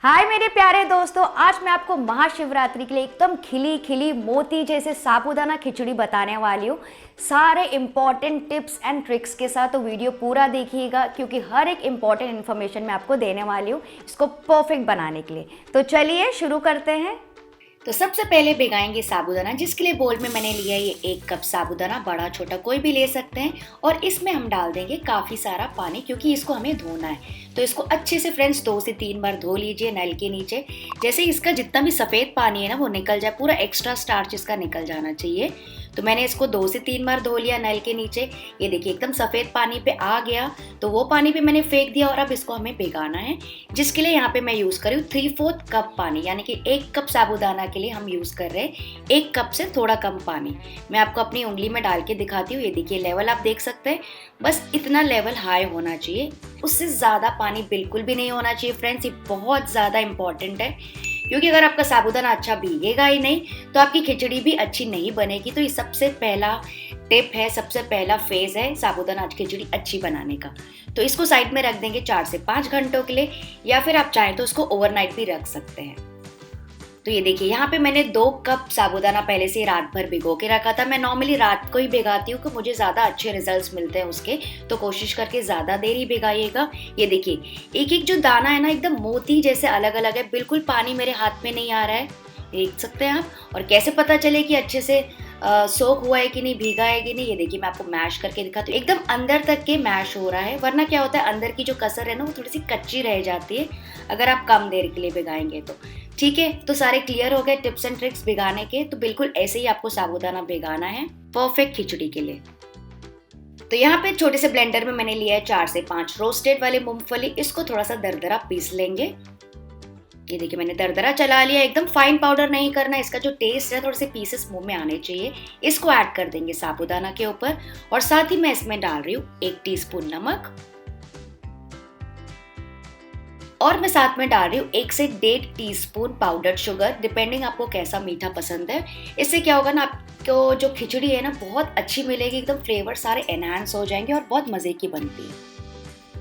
हाय मेरे प्यारे दोस्तों, आज मैं आपको महाशिवरात्रि के लिए एकदम खिली खिली मोती जैसे साबूदाना खिचड़ी बताने वाली हूँ। सारे इम्पॉर्टेंट टिप्स एंड ट्रिक्स के साथ तो वीडियो पूरा देखिएगा, क्योंकि हर एक इम्पॉर्टेंट इन्फॉर्मेशन मैं आपको देने वाली हूँ इसको परफेक्ट बनाने के लिए। तो चलिए शुरू करते हैं। तो सबसे पहले भिगाएंगे साबूदाना, जिसके लिए बोल में मैंने लिया ये 1 कप साबूदाना, बड़ा छोटा कोई भी ले सकते हैं। और इसमें हम डाल देंगे काफ़ी सारा पानी, क्योंकि इसको हमें धोना है। तो इसको अच्छे से फ्रेंड्स 2 से 3 बार धो लीजिए नल के नीचे। जैसे इसका जितना भी सफ़ेद पानी है ना वो निकल जाए, पूरा एक्स्ट्रा स्टार्च इसका निकल जाना चाहिए। तो मैंने इसको 2 से 3 बार धो लिया नल के नीचे। ये देखिए एकदम सफ़ेद पानी पे आ गया, तो वो पानी पे मैंने फेंक दिया। और अब इसको हमें भिगाना है, जिसके लिए यहाँ पे मैं यूज़ कर रही हूँ 3/4 कप पानी, यानी कि 1 कप साबूदाना के लिए हम यूज़ कर रहे हैं 1 कप से थोड़ा कम पानी। मैं आपको अपनी उंगली में डाल के दिखाती हूँ। ये देखिए लेवल आप देख सकते हैं, बस इतना लेवल हाई होना चाहिए, उससे ज़्यादा पानी बिल्कुल भी नहीं होना चाहिए फ्रेंड्स। ये बहुत ज़्यादा इंपॉर्टेंट है, क्योंकि अगर आपका साबूदाना अच्छा भीगेगा ही नहीं तो आपकी खिचड़ी भी अच्छी नहीं बनेगी। तो ये सबसे पहला टिप है, सबसे पहला फेज है साबूदाना खिचड़ी अच्छी बनाने का। तो इसको साइड में रख देंगे 4 से 5 घंटों के लिए, या फिर आप चाहें तो उसको ओवरनाइट भी रख सकते हैं। तो ये देखिए यहाँ पे मैंने 2 कप साबूदाना पहले से रात भर भिगो के रखा था। मैं नॉर्मली रात को ही भिगाती हूँ कि मुझे ज़्यादा अच्छे रिजल्ट्स मिलते हैं उसके, तो कोशिश करके ज़्यादा देर ही भिगाइएगा। ये देखिए एक एक जो दाना है ना एकदम मोती जैसे अलग अलग है, बिल्कुल पानी मेरे हाथ में नहीं आ रहा है, देख सकते हैं आप। और कैसे पता चले कि अच्छे से सोक हुआ है कि नहीं, भीगा है कि नहीं, ये देखिए मैं आपको मैश करके दिखाती हूँ। एकदम अंदर तक के मैश हो रहा है, वरना क्या होता है अंदर की जो कसर है ना वो थोड़ी सी कच्ची रह जाती है अगर आप कम देर के लिए भिगाएंगे तो। ठीक है, तो सारे क्लियर हो गए टिप्स एंड ट्रिक्स भिगाने के। तो बिल्कुल ऐसे ही आपको साबूदाना भिगाना है परफेक्ट खिचड़ी के लिए। तो यहाँ पे छोटे से ब्लेंडर में मैंने लिया है 4 से 5 रोस्टेड वाले मूंगफली। इसको थोड़ा सा दरदरा पीस लेंगे। ये देखिए मैंने दरदरा चला लिया, एकदम फाइन पाउडर नहीं करना। इसका जो टेस्ट है थोड़े से पीसेस मुंह में आने चाहिए। इसको ऐड कर देंगे साबूदाना के ऊपर, और साथ ही मैं इसमें डाल रही हूँ 1 टीस्पून नमक, और मैं साथ में डाल रही हूँ 1 से 1.5 टीस्पून पाउडर्ड शुगर, डिपेंडिंग आपको कैसा मीठा पसंद है। इससे क्या होगा ना, आपको जो खिचड़ी है ना बहुत अच्छी मिलेगी, एकदम फ्लेवर सारे एनहांस हो जाएंगे और बहुत मजे की बनती है।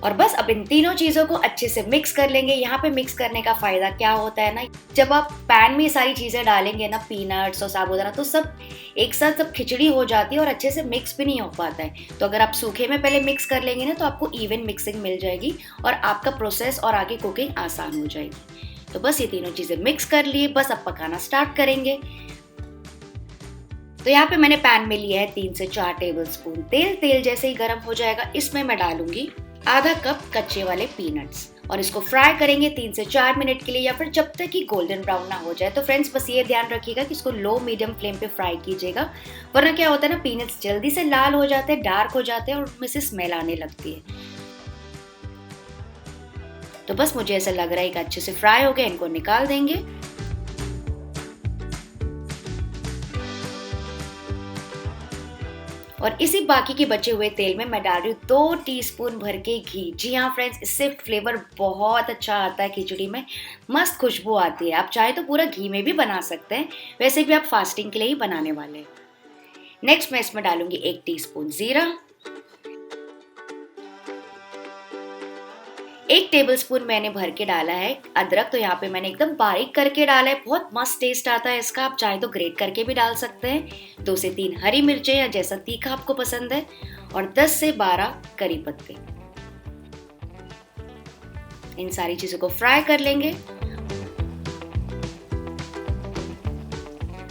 और बस अब इन तीनों चीज़ों को अच्छे से मिक्स कर लेंगे। यहाँ पे मिक्स करने का फ़ायदा क्या होता है ना, जब आप पैन में ये सारी चीज़ें डालेंगे ना, पीनट्स और साबूदाना, तो सब एक साथ सब खिचड़ी हो जाती है और अच्छे से मिक्स भी नहीं हो पाता है। तो अगर आप सूखे में पहले मिक्स कर लेंगे ना तो आपको इवन मिक्सिंग मिल जाएगी और आपका प्रोसेस और आगे कुकिंग आसान हो जाएगी। तो बस ये तीनों चीज़ें मिक्स कर लिए, बस अब पकाना स्टार्ट करेंगे। तो यहाँ पे मैंने पैन में लिया है 3 से 4 टेबल स्पून तेल। तेल जैसे ही गर्म हो जाएगा इसमें मैं डालूंगी आधा कप कच्चे वाले पीनट्स, और इसको फ्राई करेंगे 3 से 4 मिनट के लिए, या फिर जब तक कि गोल्डन ब्राउन ना हो जाए। तो फ्रेंड्स बस ये ध्यान रखिएगा कि इसको लो मीडियम फ्लेम पे फ्राई कीजिएगा, वरना क्या होता है ना पीनट्स जल्दी से लाल हो जाते हैं, डार्क हो जाते हैं और उनमें से स्मेल आने लगती है। तो बस मुझे ऐसा लग रहा है कि अच्छे से फ्राई हो गए, इनको निकाल देंगे। और इसी बाकी के बचे हुए तेल में मैं डाल रही हूँ 2 टीस्पून भर के घी। जी हाँ फ्रेंड्स, इससे फ्लेवर बहुत अच्छा आता है खिचड़ी में, मस्त खुशबू आती है। आप चाहे तो पूरा घी में भी बना सकते हैं, वैसे भी आप फास्टिंग के लिए ही बनाने वाले हैं। नेक्स्ट मैं इसमें डालूंगी 1 टीस्पून जीरा, 1 टेबलस्पून मैंने भर के डाला है अदरक। तो यहाँ पे मैंने एकदम बारीक करके डाला है, बहुत मस्त टेस्ट आता है इसका। आप चाहे तो ग्रेट करके भी डाल सकते हैं। 2 से 3 हरी मिर्चें, या जैसा तीखा आपको पसंद है, और 10 से 12 करी पत्ते। इन सारी चीजों को फ्राई कर लेंगे।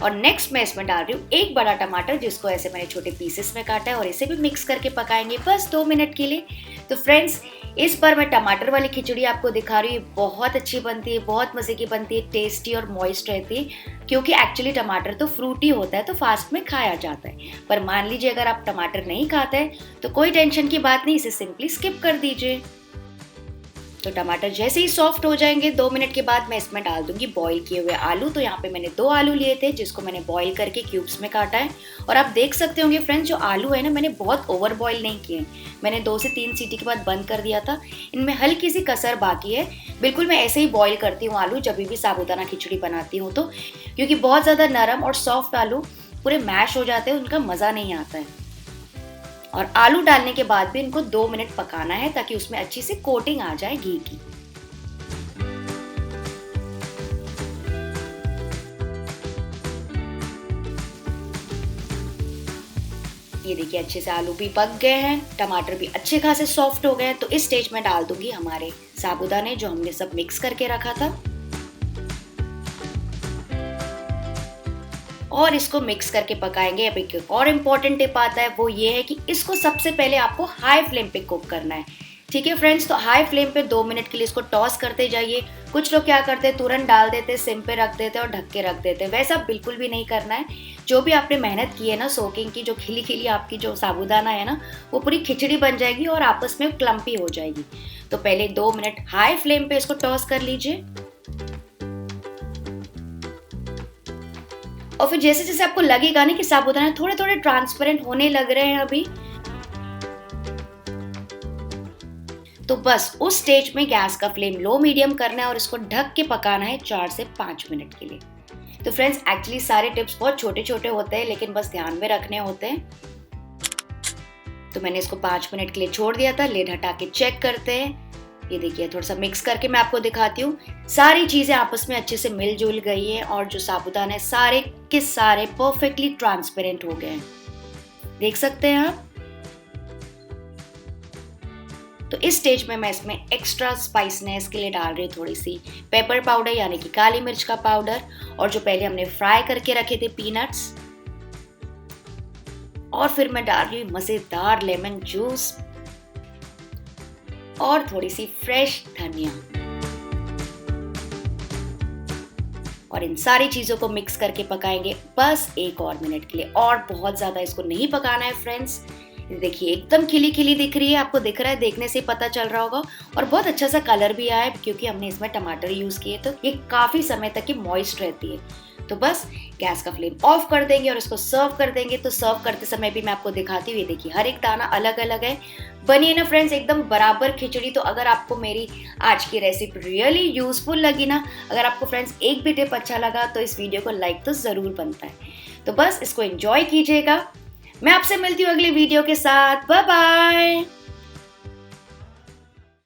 और नेक्स्ट मैं इसमें डाल रही हूँ 1 बड़ा टमाटर, जिसको ऐसे मैंने छोटे पीसेस में काटा है, और इसे भी मिक्स करके पकाएंगे बस 2 मिनट के लिए। तो फ्रेंड्स इस बार मैं टमाटर वाली खिचड़ी आपको दिखा रही हूँ, बहुत अच्छी बनती है, बहुत मज़े की बनती है, टेस्टी और मॉइस्ट रहती है। क्योंकि एक्चुअली टमाटर तो फ्रूटी होता है, तो फास्ट में खाया जाता है। पर मान लीजिए अगर आप टमाटर नहीं खाते हैं तो कोई टेंशन की बात नहीं, इसे सिंपली स्किप कर दीजिए। तो टमाटर जैसे ही सॉफ्ट हो जाएंगे 2 मिनट के बाद मैं इसमें डाल दूंगी बॉईल किए हुए आलू। तो यहाँ पे मैंने 2 आलू लिए थे, जिसको मैंने बॉईल करके क्यूब्स में काटा है। और आप देख सकते होंगे फ्रेंड्स, जो आलू है ना मैंने बहुत ओवर बॉईल नहीं किए, मैंने 2 से 3 सीटी के बाद बंद कर दिया था। इनमें हल्की सी कसर बाकी है। बिल्कुल मैं ऐसे ही बॉईल करती हूँ आलू जब भी साबूदाना खिचड़ी बनाती हूँ, तो क्योंकि बहुत ज़्यादा नरम और सॉफ्ट आलू पूरे मैश हो जाते हैं, उनका मज़ा नहीं आता है। और आलू डालने के बाद भी इनको 2 मिनट पकाना है, ताकि उसमें अच्छी सी कोटिंग आ जाए घी की। ये देखिए अच्छे से आलू भी पक गए हैं, टमाटर भी अच्छे खासे सॉफ्ट हो गए हैं। तो इस स्टेज में डाल दूंगी हमारे साबूदाने जो हमने सब मिक्स करके रखा था, और इसको मिक्स करके पकाएंगे। अब एक और इम्पॉर्टेंट टिप आता है, वो ये है कि इसको सबसे पहले आपको हाई फ्लेम पे कुक करना है। ठीक है फ्रेंड्स, तो हाई फ्लेम पे 2 मिनट के लिए इसको टॉस करते जाइए। कुछ लोग क्या करते हैं, तुरंत डाल देते, सिम पे रख देते और ढक के रख देते। वैसा बिल्कुल भी नहीं करना है। जो भी आपने मेहनत की है ना सोकिंग की, जो खिली खिली आपकी जो साबूदाना है ना, वो पूरी खिचड़ी बन जाएगी और आपस में क्लम्पी हो जाएगी। तो पहले 2 मिनट हाई फ्लेम पे इसको टॉस कर लीजिए, और फिर जैसे जैसे आपको लगेगा ना कि साबूदाना थोड़े थोड़े ट्रांसपेरेंट होने लग रहे हैं अभी, तो बस उस स्टेज में गैस का फ्लेम लो मीडियम करना है और इसको ढक के पकाना है 4 से 5 मिनट के लिए। तो फ्रेंड्स एक्चुअली सारे टिप्स बहुत छोटे छोटे होते हैं, लेकिन बस ध्यान में रखने होते हैं। तो मैंने इसको 5 मिनट के लिए छोड़ दिया था। लिड हटा के चेक करते हैं। ये देखिए थोड़ा सा मिक्स करके मैं आपको दिखाती हूँ। सारी चीजें आपस में अच्छे से मिलजुल गई हैं और जो साबूदाना है सारे के सारे परफेक्टली ट्रांसपेरेंट हो गए हैं, देख सकते हैं आप। तो इस स्टेज में मैं इसमें एक्स्ट्रा स्पाइसनेस के लिए डाल रही हूँ थोड़ी सी पेपर पाउडर यानी कि काली मिर्च का पाउडर, और जो पहले हमने फ्राई करके रखे थे पीनट्स, और फिर मैं डाल रही हूँ मजेदार लेमन जूस और थोड़ी सी फ्रेश धनिया, और इन सारी चीजों को मिक्स करके पकाएंगे बस 1 और मिनट के लिए। और बहुत ज्यादा इसको नहीं पकाना है फ्रेंड्स। देखिए एकदम खिली खिली दिख रही है, आपको दिख रहा है, देखने से पता चल रहा होगा। और बहुत अच्छा सा कलर भी आया है क्योंकि हमने इसमें टमाटर यूज किए, तो ये काफी समय तक ये मॉइस्ट रहती है। तो बस गैस का फ्लेम ऑफ कर देंगे और इसको सर्व कर देंगे। तो सर्व करते समय भी मैं आपको दिखाती हूँ, ये देखिए हर एक दाना अलग अलग है। बनिए ना फ्रेंड्स एकदम बराबर खिचड़ी। तो अगर आपको मेरी आज की रेसिपी रियली यूजफुल लगी ना, अगर आपको फ्रेंड्स एक भी टिप अच्छा लगा, तो इस वीडियो को लाइक तो जरूर बनता है। तो बस इसको एंजॉय कीजिएगा। मैं आपसे मिलती हूँ अगले वीडियो के साथ। Bye bye.